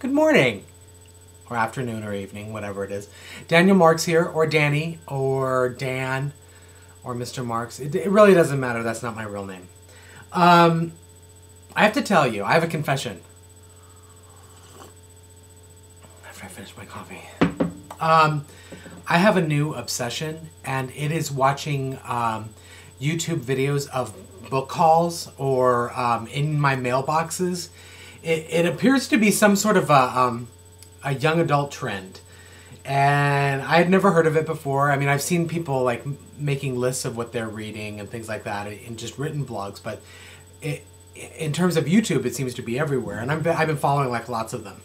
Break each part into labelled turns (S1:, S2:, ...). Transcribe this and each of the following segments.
S1: Good morning, or afternoon, or evening, whatever it is. Daniel Marks here, or Danny, or Dan, or Mr. Marks. It really doesn't matter. That's not my real name. I have to tell you, I have a confession. After I finish my coffee. I have a new obsession, and it is watching YouTube videos of book hauls or in my mailboxes. It appears to be some sort of a young adult trend, and I had never heard of it before. I mean, I've seen people like making lists of what they're reading and things like that in just written blogs, but in terms of YouTube, it seems to be everywhere, and I've been following like lots of them.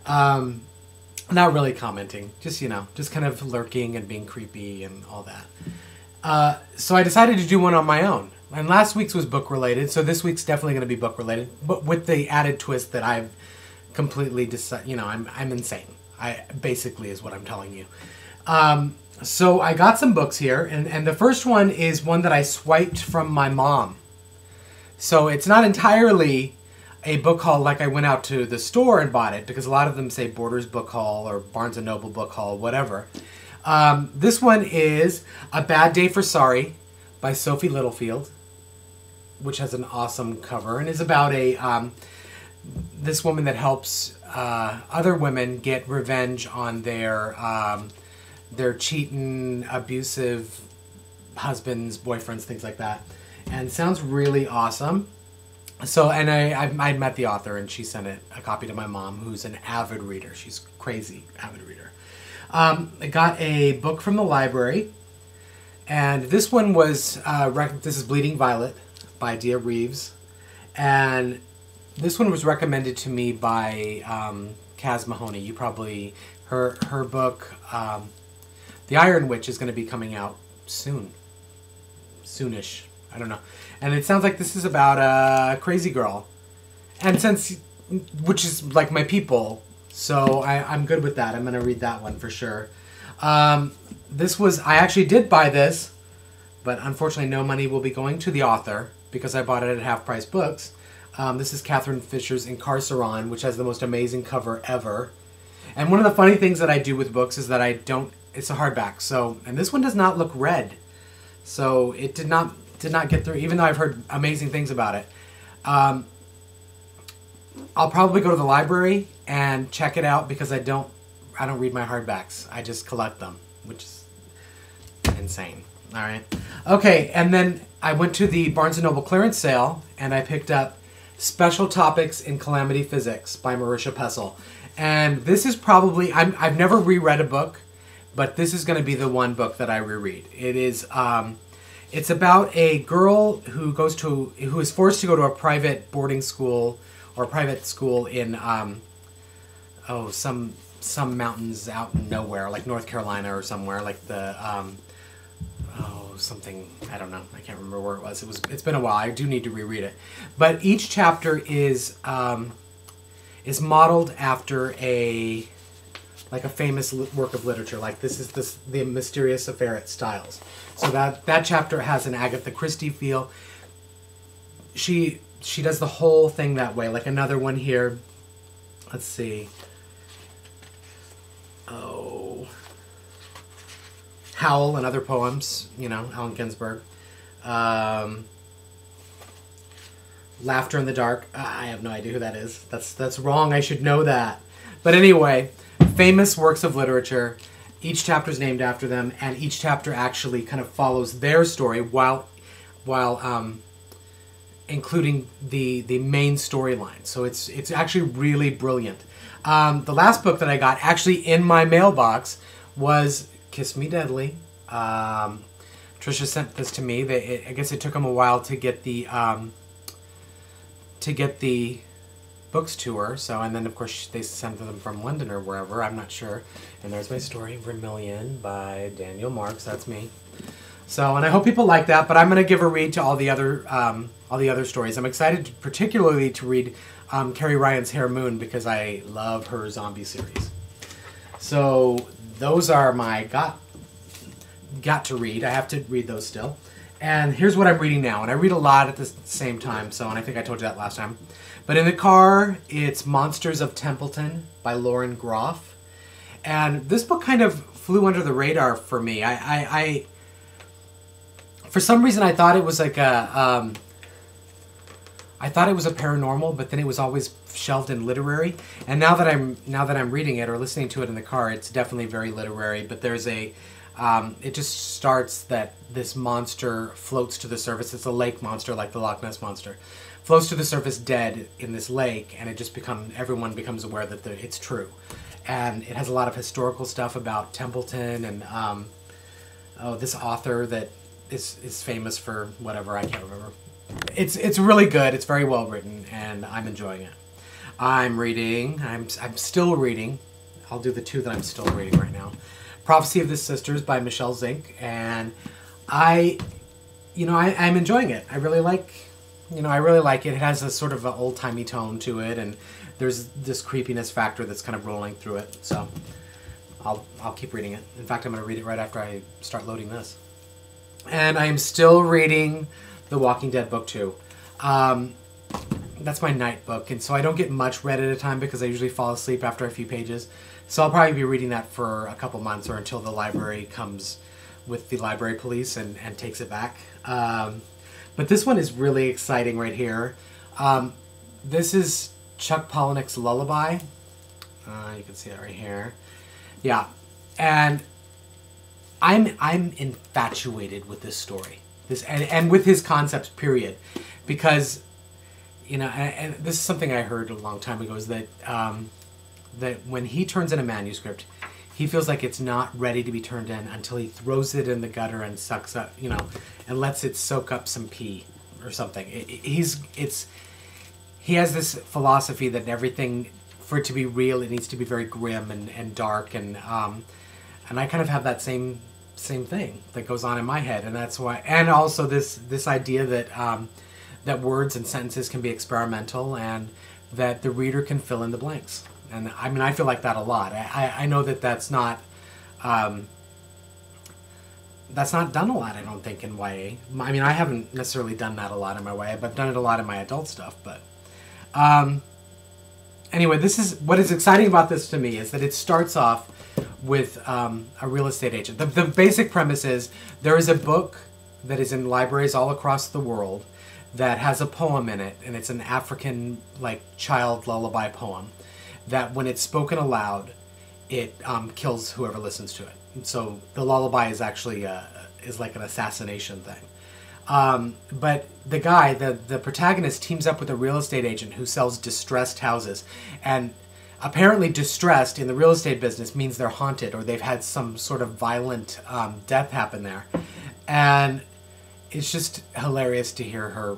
S1: Not really commenting, just just kind of lurking and being creepy and all that. So I decided to do one on my own. And last week's was book related, so this week's definitely going to be book related, but with the added twist that I've completely decided, I'm insane. I basically is what I'm telling you. So I got some books here, and the first one is one that I swiped from my mom. So it's not entirely a book haul like I went out to the store and bought it, because a lot of them say Borders book haul or Barnes & Noble book haul, whatever. This one is A Bad Day for Sorry by Sophie Littlefield, which has an awesome cover and is about this woman that helps other women get revenge on their cheating, abusive husbands, boyfriends, things like that. And sounds really awesome. So, and I met the author, and she sent a copy to my mom, who's an avid reader. She's crazy avid reader. I got a book from the library, and this one was this is Bleeding Violet by Dia Reeves, and this one was recommended to me by Kaz Mahoney. You probably her book, The Iron Witch, is going to be coming out soonish. I don't know. And it sounds like this is about a crazy girl, and which is like my people, so I'm good with that. I'm going to read that one for sure. I actually did buy this, but unfortunately no money will be going to the author because I bought it at Half Price Books. This is Catherine Fisher's Incarceron, which has the most amazing cover ever. And one of the funny things that I do with books is that it's a hardback, and this one does not look red. So it did not get through, even though I've heard amazing things about it. I'll probably go to the library and check it out because I don't read my hardbacks. I just collect them, which is insane. All right. Okay, and then I went to the Barnes & Noble clearance sale, and I picked up Special Topics in Calamity Physics by Marisha Pessl. And this is probably, I've never reread a book, but this is going to be the one book that I reread. It is, it's about a girl who is forced to go to a private boarding school or a private school in, some mountains out in nowhere, like North Carolina or somewhere, like the, something, I don't know, I can't remember where it was. It's been a while. I do need to reread it. But each chapter is modeled after a famous work of literature. Like this is the Mysterious Affair at Styles. So that chapter has an Agatha Christie feel. She does the whole thing that way. Like another one here. Let's see. Howl and Other Poems, Allen Ginsberg. Laughter in the Dark. I have no idea who that is. That's wrong. I should know that. But anyway, famous works of literature. Each chapter is named after them, and each chapter actually kind of follows their story while including the main storyline. So it's actually really brilliant. The last book that I got actually in my mailbox was Kiss Me Deadly. Trisha sent this to me. I guess it took them a while to get the books to her. So, and then of course they sent them from London or wherever. I'm not sure. And there's my story, Vermilion by Daniel Marks. That's me. So, and I hope people like that. But I'm going to give a read to all the other stories. I'm excited, particularly to read Carrie Ryan's Hair Moon because I love her zombie series. So those are my got to read. I have to read those still. And here's what I'm reading now. And I read a lot at the same time, and I think I told you that last time. But in the car, it's Monsters of Templeton by Lauren Groff. And this book kind of flew under the radar for me. I for some reason, I thought it was like a... I thought it was a paranormal, but then it was always shelved in literary. And now that I'm reading it or listening to it in the car, it's definitely very literary. But there's a, it just starts that this monster floats to the surface. It's a lake monster, like the Loch Ness monster, floats to the surface dead in this lake, and it just everyone becomes aware that it's true. And it has a lot of historical stuff about Templeton and this author that is famous for whatever, I can't remember. It's really good. It's very well written, and I'm enjoying it. I'm still reading. I'll do the two that I'm still reading right now. Prophecy of the Sisters by Michelle Zink, and I'm enjoying it. I really like it. It has a sort of an old-timey tone to it, and there's this creepiness factor that's kind of rolling through it. So I'll keep reading it. In fact, I'm going to read it right after I start loading this. And I am still reading The Walking Dead book 2. That's my night book, and so I don't get much read at a time because I usually fall asleep after a few pages. So I'll probably be reading that for a couple months or until the library comes with the library police and takes it back. But this one is really exciting right here. This is Chuck Palahniuk's Lullaby. You can see that right here. Yeah, and I'm infatuated with this story. And with his concepts, period, because and this is something I heard a long time ago, is that that when he turns in a manuscript, he feels like it's not ready to be turned in until he throws it in the gutter and sucks up, and lets it soak up some pee or something. He has this philosophy that everything, for it to be real, it needs to be very grim and dark, and I kind of have that same thing that goes on in my head, and that's why. And also this idea that that words and sentences can be experimental, and that the reader can fill in the blanks. And I mean, I feel like that a lot. I know that's not done a lot, I don't think, in YA. I mean, I haven't necessarily done that a lot in my YA, but I've done it a lot in my adult stuff. But anyway, this is what is exciting about this to me, is that it starts off with a real estate agent. The basic premise is there is a book that is in libraries all across the world that has a poem in it, and it's an African child lullaby poem that when it's spoken aloud, it kills whoever listens to it. And so the lullaby is actually is like an assassination thing. But the guy, the protagonist, teams up with a real estate agent who sells distressed houses, and apparently distressed in the real estate business means they're haunted or they've had some sort of violent death happen there. And it's just hilarious to hear her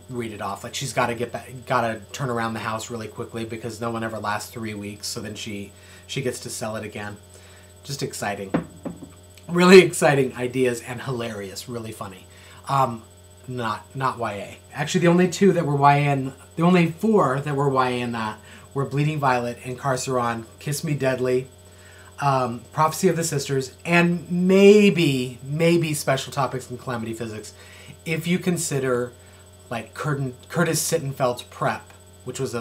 S1: read it off. Like, she's got to turn around the house really quickly because no one ever lasts 3 weeks. So then she gets to sell it again. Just exciting, really exciting ideas, and hilarious, really funny. Not YA. Actually, the only four that were YA in that were Bleeding Violet, Incarceron, Kiss Me Deadly, Prophecy of the Sisters, and maybe Special Topics in Calamity Physics, if you consider Curtis Sittenfeld's Prep, which was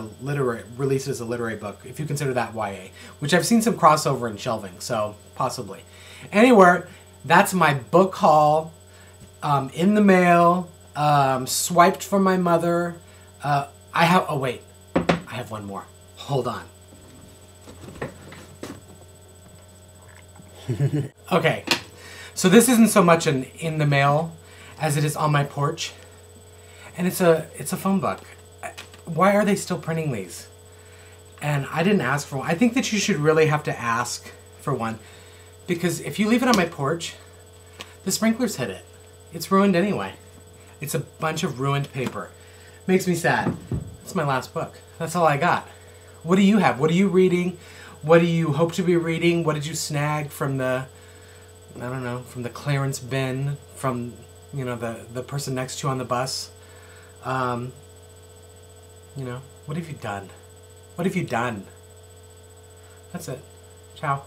S1: released as a literary book, if you consider that YA, which I've seen some crossover in shelving, so possibly. Anyway, that's my book haul, in the mail, swiped from my mother. I have one more. Hold on. Okay, so this isn't so much an in the mail as it is on my porch, and it's a phone book. Why are they still printing these? And I didn't ask for one. I think that you should really have to ask for one, because if you leave it on my porch, the sprinklers hit it. It's ruined anyway. It's a bunch of ruined paper. Makes me sad. That's my last book. That's all I got. What do you have? What are you reading? What do you hope to be reading? What did you snag from the, from the clearance bin, from, the person next to you on the bus? What have you done? What have you done? That's it. Ciao.